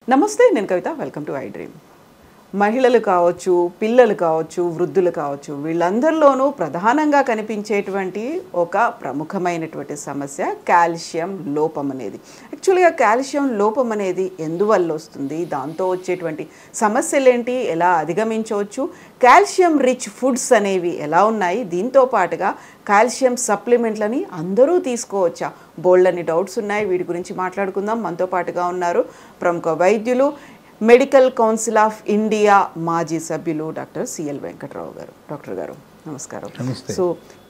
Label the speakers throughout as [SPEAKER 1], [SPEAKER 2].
[SPEAKER 1] నమస్తే, నేను Kavitha. Welcome to I dream. మహిళలు కావచ్చు, పిల్లలు కావచ్చు, వృద్ధులు కావచ్చు, వీళ్ళందరిలోనూ ప్రధానంగా కనిపించేటువంటి ఒక ప్రముఖమైనటువంటి సమస్య కాల్షియం లోపం అనేది. యాక్చువల్గా కాల్షియం లోపం అనేది ఎందువల్ల వస్తుంది, దాంతో వచ్చేటువంటి సమస్యలేంటి, ఎలా అధిగమించవచ్చు, కాల్షియం రిచ్ ఫుడ్స్ అనేవి ఎలా ఉన్నాయి, దీంతో పాటుగా కాల్షియం సప్లిమెంట్లని అందరూ తీసుకోవచ్చా, బోల్డని డౌట్స్ ఉన్నాయి. వీటి గురించి మాట్లాడుకుందాం. మనతో పాటుగా ఉన్నారు ప్రముఖ వైద్యులు, మెడికల్ కౌన్సిల్ ఆఫ్ ఇండియా మాజీ సభ్యులు డాక్టర్ సిఎల్ వెంకట్రావు గారు. డాక్టర్ గారు నమస్కారం. సో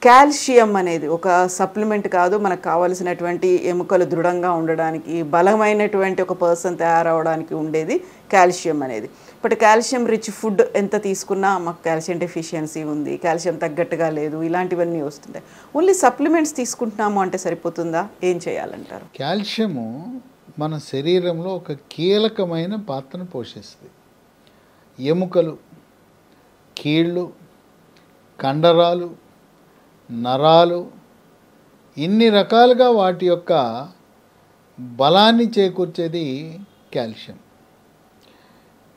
[SPEAKER 1] కాల్షియం అనేది ఒక సప్లిమెంట్ కాదు, మనకు కావాల్సినటువంటి ఎముకలు దృఢంగా ఉండడానికి, బలమైనటువంటి ఒక పర్సన్ తయారవడానికి ఉండేది కాల్షియం అనేది. బట్ కాల్షియం రిచ్ ఫుడ్ ఎంత తీసుకున్నా మాకు కాల్షియం డెఫిషియన్సీ ఉంది, కాల్షియం తగ్గట్టుగా లేదు, ఇలాంటివన్నీ వస్తుంటాయి. ఓన్లీ సప్లిమెంట్స్ తీసుకుంటున్నాము అంటే సరిపోతుందా, ఏం చేయాలంటారు?
[SPEAKER 2] కాల్షియము మన శరీరంలో ఒక కీలకమైన పాత్రను పోషిస్తుంది. ఎముకలు, కీళ్ళు, కండరాలు, నరాలు, ఇన్ని రకాలుగా వాటి యొక్క బలాన్ని చేకూర్చేది కాల్షియం.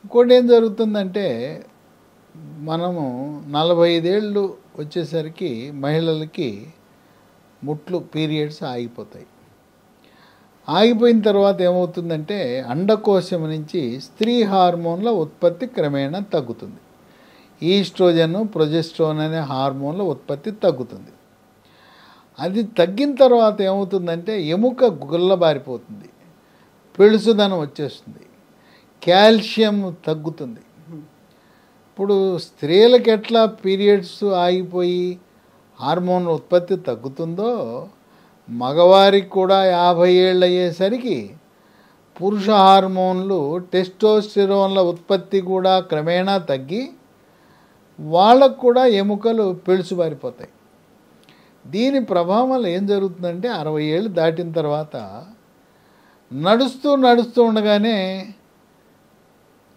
[SPEAKER 2] ఇంకోటి ఏం జరుగుతుందంటే, మనము 45 ఏళ్ళు వచ్చేసరికి మహిళలకి ముట్లు, పీరియడ్స్ ఆగిపోతాయి. ఆగిపోయిన తర్వాత ఏమవుతుందంటే, అండకోశం నుంచి స్త్రీ హార్మోన్ల ఉత్పత్తి క్రమేణా తగ్గుతుంది. ఈస్ట్రోజన్, ప్రొజెస్ట్రోన్ అనే హార్మోన్ల ఉత్పత్తి తగ్గుతుంది. అది తగ్గిన తర్వాత ఏమవుతుందంటే, ఎముక గుల్లబారిపోతుంది, పెళుసుదనం వచ్చేస్తుంది, కాల్షియం తగ్గుతుంది. ఇప్పుడు స్త్రీలకు ఎట్లా పీరియడ్స్ ఆగిపోయి హార్మోన్ ఉత్పత్తి తగ్గుతుందో, మగవారికి కూడా 50 ఏళ్ళు అయ్యేసరికి పురుష హార్మోన్లు, టెస్టోస్టెరోన్ల ఉత్పత్తి కూడా క్రమేణా తగ్గి వాళ్ళకు కూడా ఎముకలు పెళుసుబారిపోతాయి. దీని ప్రభావం వల్ల ఏం జరుగుతుందంటే, 60 ఏళ్ళు దాటిన తర్వాత నడుస్తూ ఉండగానే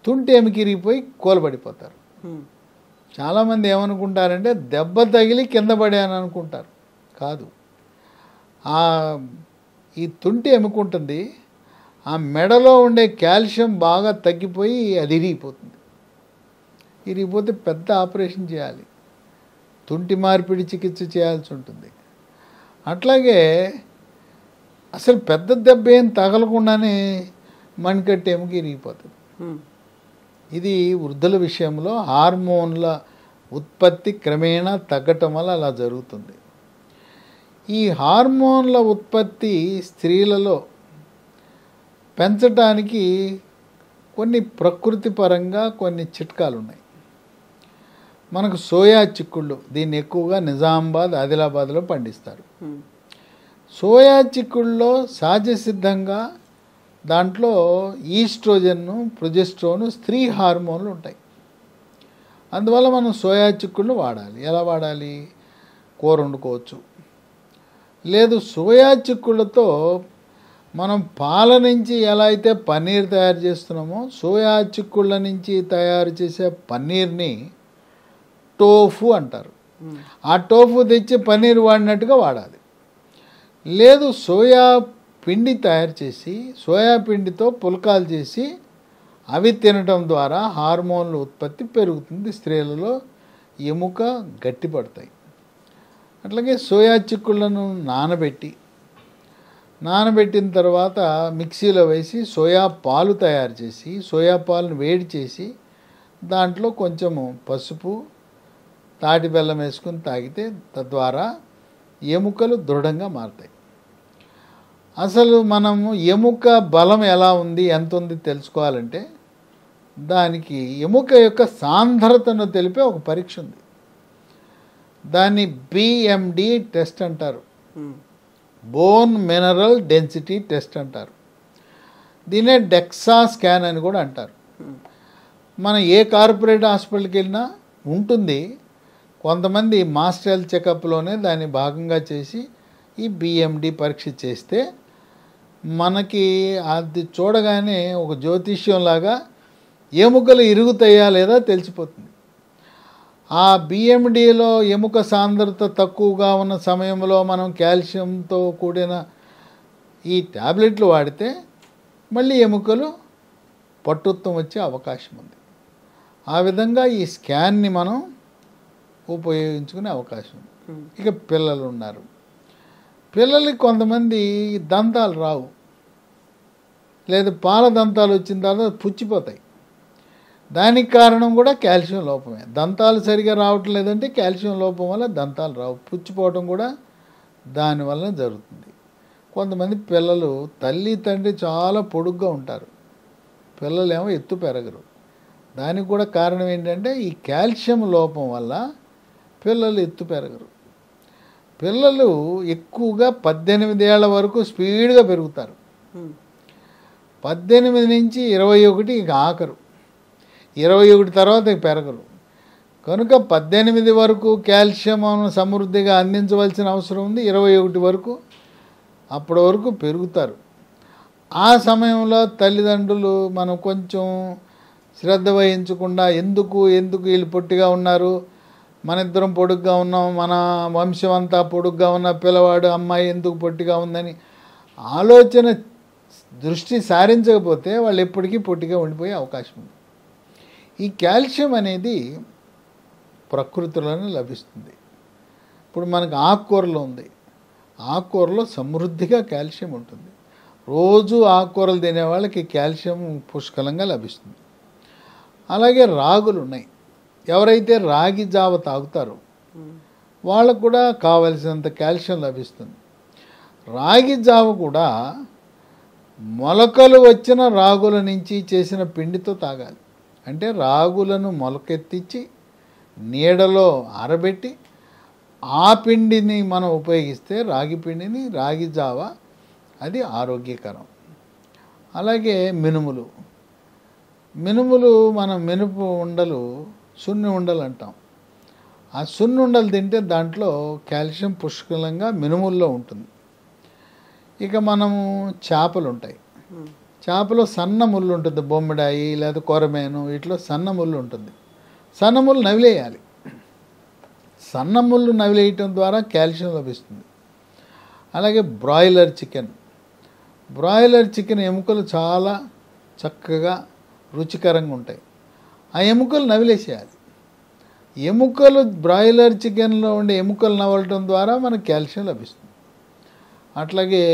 [SPEAKER 2] తుంటి ఎముకిరిగిపోయి కూలబడిపోతారు. చాలామంది ఏమనుకుంటారంటే, దెబ్బ తగిలి కింద పడాను అనుకుంటారు. కాదు, ఈ తుంటి ఎముకుంటుంది, ఆ మెడలో ఉండే కాల్షియం బాగా తగ్గిపోయి అది ఇరిగిపోతుంది. ఇరిగిపోతే పెద్ద ఆపరేషన్ చేయాలి, తుంటి మార్పిడి చికిత్స చేయాల్సి ఉంటుంది. అట్లాగే అసలు పెద్ద దెబ్బ ఏం తగలకుండానే మణికట్టు ఎముక ఇరిగిపోతుంది. ఇది వృద్ధుల విషయంలో హార్మోన్ల ఉత్పత్తి క్రమేణా తగ్గటం వల్ల అలా జరుగుతుంది. ఈ హార్మోన్ల ఉత్పత్తి స్త్రీలలో పెంచడానికి కొన్ని ప్రకృతి పరంగా కొన్ని చిట్కాలు ఉన్నాయి. మనకు సోయా చిక్కుళ్ళు, దీన్ని ఎక్కువగా నిజామాబాద్, ఆదిలాబాద్లో పండిస్తారు. సోయా చిక్కుళ్ళలో సహజసిద్ధంగా దాంట్లో ఈస్ట్రోజన్, ప్రొజెస్ట్రోన్, స్త్రీ హార్మోన్లు ఉంటాయి. అందువల్ల మనం సోయా చిక్కుళ్ళు వాడాలి. ఎలా వాడాలి? కూర వండుకోవచ్చు. లేదు, సోయా చిక్కుళ్ళతో మనం పాల నుంచి ఎలా అయితే పన్నీర్ తయారు చేస్తున్నామో, సోయా చిక్కుళ్ళ నుంచి తయారు చేసే పన్నీర్ని టోఫు అంటారు. ఆ టోఫు తెచ్చి పన్నీర్ వాడినట్టుగా వాడాలి. లేదు, సోయా పిండి తయారు చేసి, సోయా పిండితో పుల్కాలు చేసి అవి తినటం ద్వారా హార్మోన్ల ఉత్పత్తి పెరుగుతుంది, స్త్రీలలో ఎముక గట్టిపడతాయి. అట్లాగే సోయా చిక్కుళ్ళను నానబెట్టిన తర్వాత మిక్సీలో వేసి సోయా పాలు తయారు చేసి, సోయా పాలను వేడి చేసి దాంట్లో కొంచెము పసుపు, తాటి బెల్లం వేసుకుని తాగితే తద్వారా ఎముకలు దృఢంగా మారుతాయి. అసలు మనము ఎముక బలం ఎలా ఉంది, ఎంత ఉంది తెలుసుకోవాలంటే, దానికి ఎముక యొక్క సాంద్రతను తెలిపే ఒక పరీక్ష ఉంది. దాన్ని బిఎండి టెస్ట్ అంటారు, బోన్ మినరల్ డెన్సిటీ టెస్ట్ అంటారు. దీన్నే డెక్సా స్కాన్ అని కూడా అంటారు. మనం ఏ కార్పొరేట్ హాస్పిటల్కి వెళ్ళినా ఉంటుంది. కొంతమంది మాస్టర్ హెల్త్ చెకప్లోనే దాన్ని భాగంగా చేసి ఈ బిఎండి పరీక్ష చేస్తే మనకి అది చూడగానే ఒక జ్యోతిష్యంలాగా ఎముకలు ఇరుగుతాయా లేదా తెలిసిపోతుంది. ఆ బిఎండిలో ఎముక సాంద్రత తక్కువగా ఉన్న సమయంలో మనం కాల్షియంతో కూడిన ఈ ట్యాబ్లెట్లు వాడితే మళ్ళీ ఎముకలు పటుత్వం వచ్చే అవకాశం ఉంది. ఆ విధంగా ఈ స్కాన్ని మనం ఉపయోగించుకునే అవకాశం ఉంది. ఇక పిల్లలు ఉన్నారు. పిల్లలకి కొంతమంది దంతాలు రావు, లేదా పాల దంతాలు వచ్చిన తర్వాత పుచ్చిపోతాయి. దానికి కారణం కూడా కాల్షియం లోపమే. దంతాలు సరిగా రావటం లేదంటే కాల్షియం లోపం వల్ల దంతాలు రావు, పుచ్చిపోవటం కూడా దానివల్ల జరుగుతుంది. కొంతమంది పిల్లలు తల్లి తండ్రి చాలా పొడుగ్గా ఉంటారు, పిల్లలేమో ఎత్తు పెరగరు. దానికి కూడా కారణం ఏంటంటే ఈ కాల్షియం లోపం వల్ల పిల్లలు ఎత్తు పెరగరు. పిల్లలు ఎక్కువగా 18 ఏళ్ల వరకు స్పీడ్గా పెరుగుతారు. 18 నుంచి 21 ఇక ఆఖరు, 21 తర్వాత ఇక పెరగరు. కనుక 18 వరకు కాల్షియం సమృద్ధిగా అందించవలసిన అవసరం ఉంది. 21 వరకు అప్పటి వరకు పెరుగుతారు. ఆ సమయంలో తల్లిదండ్రులు మనం కొంచెం శ్రద్ధ వహించకుండా ఎందుకు వీళ్ళు పొట్టిగా ఉన్నారు, మన ఇద్దరం పొడుగ్గా ఉన్నాం, మన వంశం అంతా పొడుగ్గా ఉన్న పిల్లవాడు అమ్మాయి ఎందుకు పొట్టిగా ఉందని ఆలోచన దృష్టి సారించకపోతే వాళ్ళు ఎప్పటికీ పొట్టిగా ఉండిపోయే అవకాశం ఉంది. ఈ కాల్షియం అనేది ప్రకృతిలోనే లభిస్తుంది. ఇప్పుడు మనకు ఆకుకూరలో ఉంది, ఆకుకూరలో సమృద్ధిగా కాల్షియం ఉంటుంది. రోజు ఆకుకూరలు తినే వాళ్ళకి కాల్షియం పుష్కలంగా లభిస్తుంది. అలాగే రాగులు ఉన్నాయి. ఎవరైతే రాగి జావ తాగుతారో వాళ్ళకు కూడా కావలసినంత కాల్షియం లభిస్తుంది. రాగి జావ కూడా మొలకలు వచ్చిన రాగుల నుంచి చేసిన పిండితో తాగాలి. అంటే రాగులను మొలకెత్తించి నీడలో ఆరబెట్టి ఆ పిండిని మనం ఉపయోగిస్తే రాగి పిండిని, రాగి జావ అది ఆరోగ్యకరం. అలాగే మినుములు మనం మినుపు ఉండలు, సున్ని ఉండలు అంటాం. ఆ సున్ని ఉండలు తింటే దాంట్లో కాల్షియం పుష్కలంగా మినుముల్లో ఉంటుంది. ఇక మనము చేపలు ఉంటాయి, చేపలో సన్న ముళ్ళు ఉంటుంది, బొమ్మిడాయి లేదా కొరమేను వీటిలో సన్న ముళ్ళు ఉంటుంది. సన్న ముళ్ళు నవిలేయాలి. సన్న ముళ్ళు నవిలేయటం ద్వారా కాల్షియం లభిస్తుంది. అలాగే బ్రాయిలర్ చికెన్ ఎముకలు చాలా చక్కగా రుచికరంగా ఉంటాయి. ఆ ఎముకలు నవిలేసేయాలి. ఎముకలు బ్రాయిలర్ చికెన్లో ఉండే ఎముకలు నవలటం ద్వారా మనకు కాల్షియం లభిస్తుంది. అట్లాగే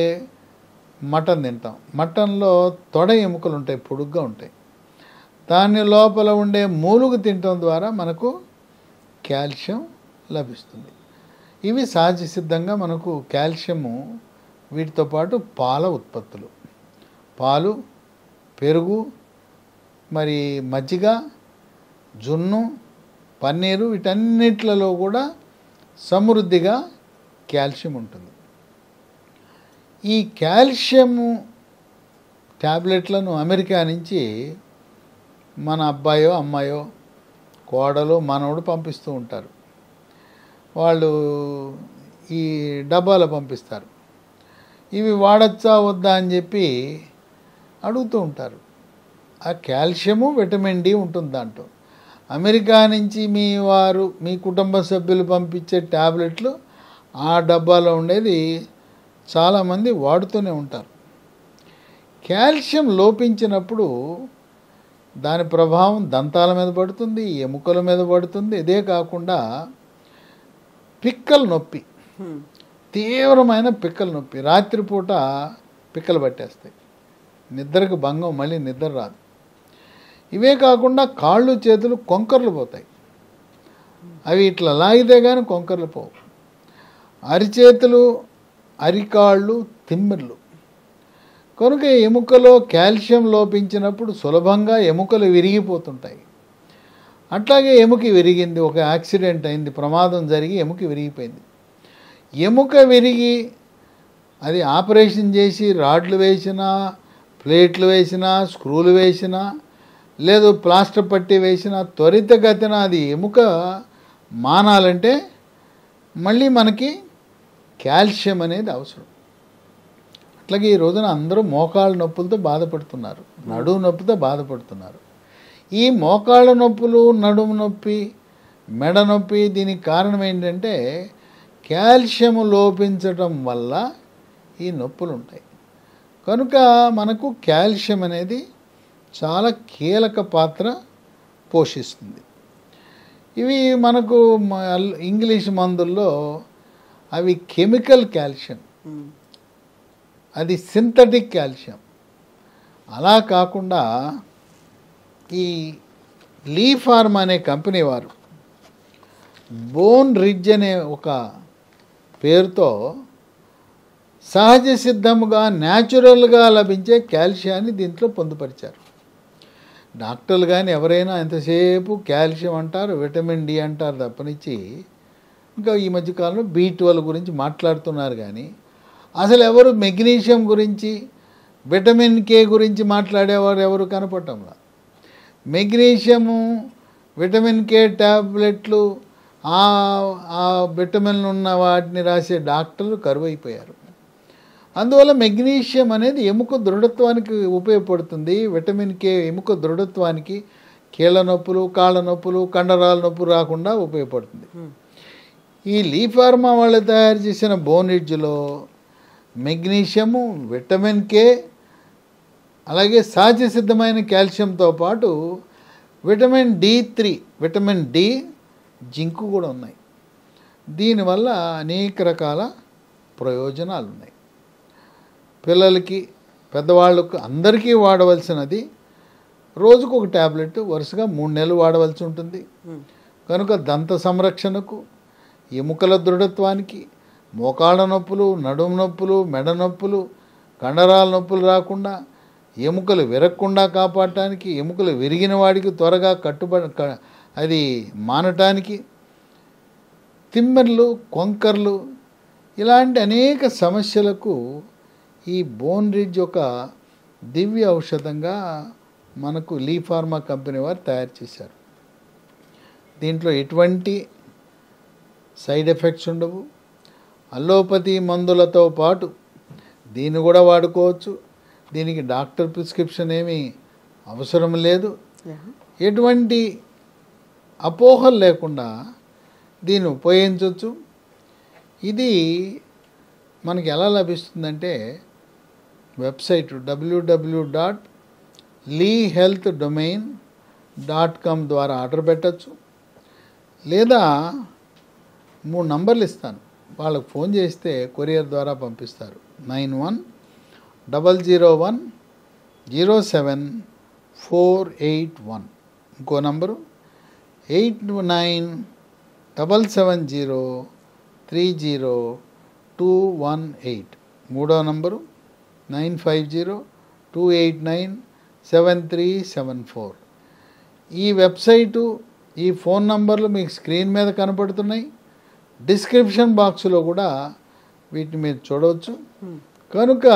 [SPEAKER 2] మటన్ తింటాం, మటన్లో తొడ ఎముకలు ఉంటాయి, పొడుగ్గా ఉంటాయి. దాని లోపల ఉండే మూలుగు తినటం ద్వారా మనకు కాల్షియం లభిస్తుంది. ఇవి సహజ సిద్ధంగా మనకు కాల్షియము. వీటితో పాటు పాల ఉత్పత్తులు, పాలు, పెరుగు, మరి మజ్జిగ, జున్ను, పన్నీరు వీటన్నిట్లలో కూడా సమృద్ధిగా కాల్షియం ఉంటుంది. ఈ కాల్షియము ట్యాబ్లెట్లను అమెరికా నుంచి మన అబ్బాయో అమ్మాయో కోడలో మనవడు పంపిస్తూ ఉంటారు. వాళ్ళు ఈ డబ్బాలో పంపిస్తారు. ఇవి వాడచ్చా వద్దా అని చెప్పి అడుగుతూ ఉంటారు. ఆ కాల్షియము, విటమిన్ డి ఉంటుంది దాంట్లో. అమెరికా నుంచి మీ కుటుంబ సభ్యులు పంపించే ట్యాబ్లెట్లు ఆ డబ్బాలో ఉండేది చాలామంది వాడుతూనే ఉంటారు. కాల్షియం లోపించినప్పుడు దాని ప్రభావం దంతాల మీద పడుతుంది, ఎముకల మీద పడుతుంది. ఇదే కాకుండా పిక్కల నొప్పి, తీవ్రమైన పిక్కల నొప్పి, రాత్రిపూట పిక్కలు పట్టేస్తాయి, నిద్రకు భంగం, మళ్ళీ నిద్ర రాదు. ఇవే కాకుండా కాళ్ళు చేతులు కొంకర్లు పోతాయి. అవి ఇట్లా లాగితే కానీ కొంకర్లు పోవు. అరిచేతులు, అరికాళ్ళు, తిమ్మిర్లు. కనుక ఎముకలో కాల్షియం లోపించినప్పుడు సులభంగా ఎముకలు విరిగిపోతుంటాయి. అట్లాగే ఎముక విరిగింది, ఒక యాక్సిడెంట్ అయింది, ప్రమాదం జరిగి ఎముక విరిగిపోయింది. ఎముక విరిగి అది ఆపరేషన్ చేసి రాడ్లు వేసినా, ప్లేట్లు వేసినా, స్క్రూలు వేసినా, లేదు ప్లాస్టర్ పట్టి వేసినా త్వరితగతిన అది ఎముక మానాలంటే మళ్ళీ మనకి కాల్షియం అనేది అవసరం. అట్లాగే ఈ రోజున అందరూ మోకాళ్ళ నొప్పులతో బాధపడుతున్నారు, నడుము నొప్పితో బాధపడుతున్నారు. ఈ మోకాళ్ళ నొప్పులు, నడుము నొప్పి, మెడ నొప్పి దీనికి కారణం ఏంటంటే కాల్షియం లోపించటం వల్ల ఈ నొప్పులు ఉంటాయి. కనుక మనకు కాల్షియం అనేది చాలా కీలక పాత్ర పోషిస్తుంది. ఇవి మనకు ఇంగ్లీష్ మందుల్లో అవి కెమికల్ కాల్షియం, అది సింథటిక్ కాల్షియం. అలా కాకుండా ఈ లీ ఫార్మ్ అనే కంపెనీ వారు బోన్ రిడ్జ్ అనే ఒక పేరుతో సహజ సిద్ధముగా న్యాచురల్గా లభించే కాల్షియాన్ని దీంట్లో పొందుపరిచారు. డాక్టర్లు కానీ ఎవరైనా ఎంతసేపు కాల్షియం అంటారు, విటమిన్ డి అంటారు తప్పనిచ్చి ఇంకా ఈ మధ్యకాలంలో B12 గురించి మాట్లాడుతున్నారు. కానీ అసలు ఎవరు మెగ్నీషియం గురించి, విటమిన్ కే గురించి మాట్లాడేవారు ఎవరు కనపడటంలా. మెగ్నీషియము, విటమిన్ కే ట్యాబ్లెట్లు, ఆ విటమిన్లు ఉన్న వాటిని రాసే డాక్టర్లు కరువైపోయారు. అందువల్ల మెగ్నీషియం అనేది ఎముక దృఢత్వానికి ఉపయోగపడుతుంది. విటమిన్ కే ఎముక దృఢత్వానికి, కీళ్ళ నొప్పులు, కాళ్ళ నొప్పులు, కండరాల నొప్పులు రాకుండా ఉపయోగపడుతుంది. ఈ లీ ఫార్మా వాళ్ళు తయారు చేసిన బోన్ రిడ్జ్లో మెగ్నీషియము, విటమిన్ కే, అలాగే సహజ సిద్ధమైన కాల్షియంతో పాటు vitamin D3, vitamin D, zinc కూడా ఉన్నాయి. దీనివల్ల అనేక రకాల ప్రయోజనాలు ఉన్నాయి. పిల్లలకి, పెద్దవాళ్ళకు అందరికీ వాడవలసినది. రోజుకు ఒక ట్యాబ్లెట్ వరుసగా 3 నెలలు వాడవలసి ఉంటుంది. కనుక దంత సంరక్షణకు, ఎముకల దృఢత్వానికి, మోకాళ్ళ నొప్పులు, నడుము నొప్పులు, మెడ నొప్పులు, కండరాల నొప్పులు రాకుండా, ఎముకలు విరగకుండా కాపాడటానికి, ఎముకలు విరిగిన వాడికి త్వరగా అది మానటానికి, తిమ్మెర్లు, కొంకర్లు ఇలాంటి అనేక సమస్యలకు ఈ బోన్ రిడ్జ్ ఒక దివ్య ఔషధంగా మనకు లీ ఫార్మా కంపెనీ వారు తయారు చేశారు. దీంట్లో ఎటువంటి సైడ్ ఎఫెక్ట్స్ ఉండవు. అల్లోపతి మందులతో పాటు దీన్ని కూడా వాడుకోవచ్చు. దీనికి డాక్టర్ ప్రిస్క్రిప్షన్ ఏమీ అవసరం లేదు. ఎటువంటి అపోహలు లేకుండా దీన్ని ఉపయోగించవచ్చు. ఇది మనకి ఎలా లభిస్తుందంటే వెబ్సైట్ www.leehealthdomain.com ద్వారా ఆర్డర్ పెట్టచ్చు. లేదా 3 నంబర్లు ఇస్తాను, వాళ్ళకు ఫోన్ చేస్తే కొరియర్ ద్వారా పంపిస్తారు. 9100070481. ఇంకో నంబరు 8977030218. మూడో నంబరు 9502897374. ఈ వెబ్సైటు, ఈ ఫోన్ నంబర్లు మీకు స్క్రీన్ మీద కనపడుతున్నాయి. డిస్క్రిప్షన్ బాక్స్లో కూడా వీటిని మీరు చూడవచ్చు. కనుక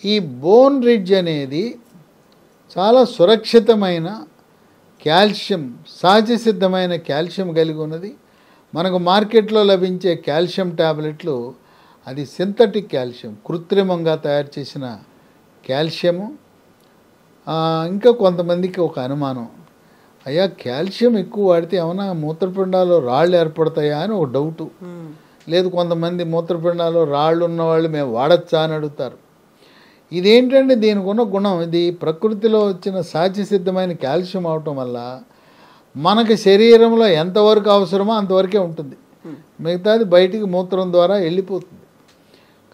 [SPEAKER 2] ఈ బోన్ రిడ్జ్ అనేది చాలా సురక్షితమైన కాల్షియం, సహజ సిద్ధమైన కాల్షియం కలిగి ఉన్నది. మనకు మార్కెట్లో లభించే కాల్షియం టాబ్లెట్లు అది సింథటిక్ కాల్షియం, కృత్రిమంగా తయారు చేసిన కాల్షియము. ఇంకా కొంతమందికి ఒక అనుమానం, అయ్యా కాల్షియం ఎక్కువ వాడితే ఏమన్నా మూత్రపిండాల్లో రాళ్ళు ఏర్పడతాయా అని ఒక డౌటు. లేదు, కొంతమంది మూత్రపిండాల్లో రాళ్ళు ఉన్నవాళ్ళు మేము వాడచ్చా అని అడుగుతారు. ఇదేంటంటే దీనికి ఉన్న గుణం, ఇది ప్రకృతిలో వచ్చిన సహజ సిద్ధమైన కాల్షియం అవటం వల్ల మనకి శరీరంలో ఎంతవరకు అవసరమో అంతవరకే ఉంటుంది. మిగతాది బయటికి మూత్రం ద్వారా వెళ్ళిపోతుంది.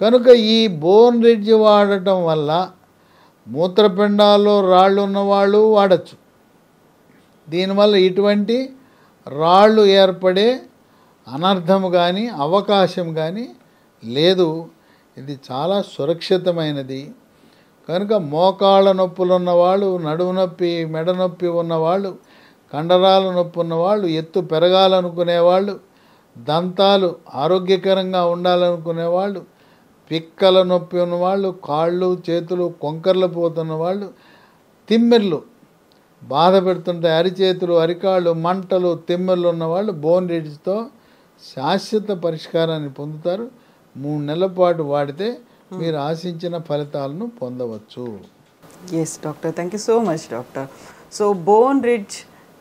[SPEAKER 2] కనుక ఈ బోన్ రిడ్జ్ వాడటం వల్ల మూత్రపిండాల్లో రాళ్ళు ఉన్నవాళ్ళు వాడచ్చు. దీనివల్ల ఇటువంటి రాళ్ళు ఏర్పడే అనర్థము కానీ అవకాశం కానీ లేదు. ఇది చాలా సురక్షితమైనది. కనుక మోకాళ్ళ నొప్పులు ఉన్నవాళ్ళు, నడుము నొప్పి, మెడ నొప్పి ఉన్నవాళ్ళు, కండరాల నొప్పి ఉన్నవాళ్ళు, ఎత్తు పెరగాలనుకునేవాళ్ళు, దంతాలు ఆరోగ్యకరంగా ఉండాలనుకునేవాళ్ళు, పిక్కల నొప్పి ఉన్నవాళ్ళు, కాళ్ళు చేతులు కొంకర్లు పోతున్న వాళ్ళు, తిమ్మెర్లు బాధ పెడుతుంటే అరిచేతులు, అరికాళ్ళు మంటలు, తిమ్మెర్లు ఉన్నవాళ్ళు బోన్ రిడ్జ్తో శాశ్వత పరిష్కారాన్ని పొందుతారు. 3 నెలల పాటు వాడితే మీరు ఆశించిన ఫలితాలను పొందవచ్చు.
[SPEAKER 1] Yes doctor, thank you so much doctor. So bone ridge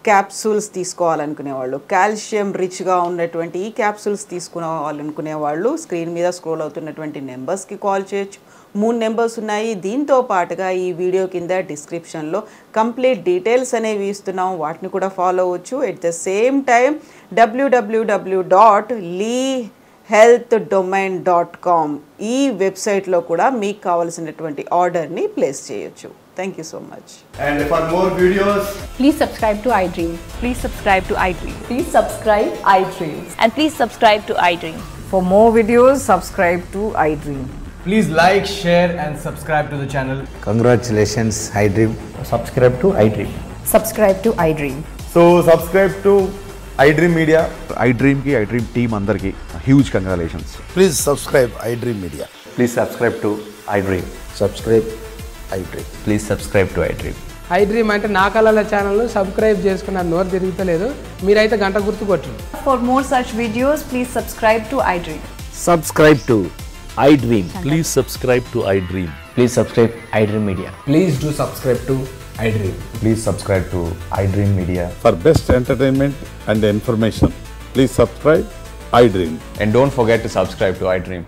[SPEAKER 1] capsules తీసుకోవాలనుకునే వాళ్ళు, కాల్షియం రిచ్గా ఉన్నటువంటి ఈ క్యాప్సూల్స్ తీసుకోవాలనుకునే వాళ్ళు స్క్రీన్ మీద స్క్రోల్ అవుతున్నటువంటి నెంబర్స్కి కాల్ చేయొచ్చు. 3 నెంబర్స్ ఉన్నాయి. దీంతో పాటుగా ఈ వీడియో కింద డిస్క్రిప్షన్లో కంప్లీట్ డీటెయిల్స్ అనేవి ఇస్తున్నాం, వాటిని కూడా ఫాలో అవ్వచ్చు. At the same time www.lehealthdomain.com ఈ వెబ్సైట్లో కూడా మీకు కావాల్సినటువంటి ఆర్డర్ని ప్లేస్ చేయొచ్చు. Thank you so much.
[SPEAKER 3] And for more videos,
[SPEAKER 4] Please subscribe to iDream.
[SPEAKER 5] Please subscribe to iDream.
[SPEAKER 4] Please subscribe iDream.
[SPEAKER 5] And please subscribe to iDream.
[SPEAKER 6] For more videos, subscribe to iDream.
[SPEAKER 3] please like, share and subscribe to the channel.
[SPEAKER 7] Congratulations, iDream.
[SPEAKER 3] Subscribe to iDream.
[SPEAKER 4] Subscribe to iDream.
[SPEAKER 3] So subscribe to iDream Media.
[SPEAKER 8] iDream ki iDream team andarki huge congratulations.
[SPEAKER 7] Please subscribe iDream Media.
[SPEAKER 9] Please subscribe to iDream.
[SPEAKER 7] Subscribe iDream.
[SPEAKER 9] Please subscribe to iDream.
[SPEAKER 10] iDream అంటే నా కళల ఛానల్ను subscribe చేసుకున్నారు, నోరు తిరుగుతలేదు. మీరైతే గంట గుర్తు కొట్టండి.
[SPEAKER 5] For more such videos, please subscribe to iDream.
[SPEAKER 9] Subscribe to iDream.
[SPEAKER 11] Please subscribe to iDream.
[SPEAKER 9] Please subscribe iDream Media.
[SPEAKER 10] Please do subscribe to iDream.
[SPEAKER 9] Please subscribe to iDream Media.
[SPEAKER 8] For best entertainment and information, please subscribe iDream.
[SPEAKER 9] And don't forget to subscribe to iDream.